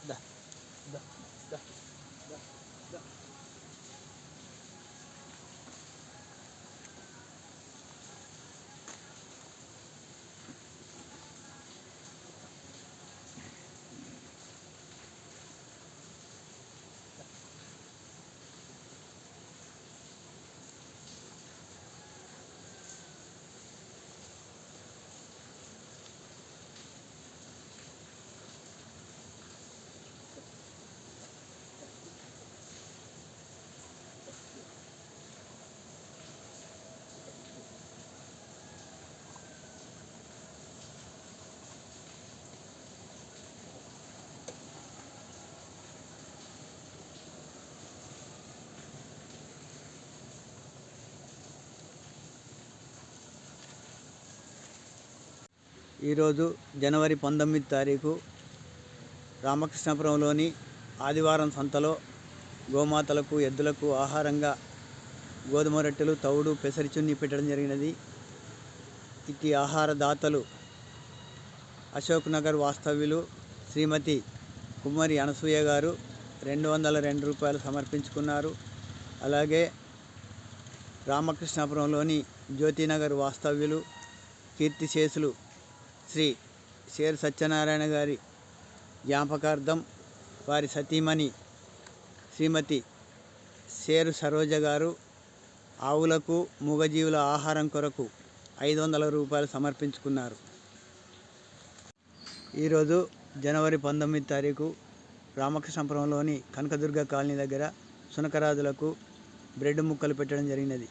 దా దా దా దా దా. ఈరోజు జనవరి 19 తారీఖు రామకృష్ణాపురంలోని ఆదివారం సంతలో గోమాతలకు ఎద్దులకు ఆహారంగా గోధుమ రొట్టెలు, తవుడు, పెసరిచున్ని పెట్టడం జరిగినది. ఇట్టి ఆహార దాతలు అశోక్ నగర్ వాస్తవ్యులు శ్రీమతి కుమ్మరి అనసూయ గారు 202 రూపాయలు సమర్పించుకున్నారు. అలాగే రామకృష్ణాపురంలోని జ్యోతినగర్ వాస్తవ్యులు కీర్తిశేషులు శ్రీ షేర్ సత్యనారాయణ గారి జ్ఞాపకార్థం వారి సతీమణి శ్రీమతి షేరు సరోజ గారు ఆవులకు, మూగజీవుల ఆహారం కొరకు 500 రూపాయలు సమర్పించుకున్నారు. ఈరోజు జనవరి 19 తారీఖు రామకృష్ణాపురంలోని కనకదుర్గ కాలనీ దగ్గర సునకరాజులకు బ్రెడ్ ముక్కలు పెట్టడం జరిగినది.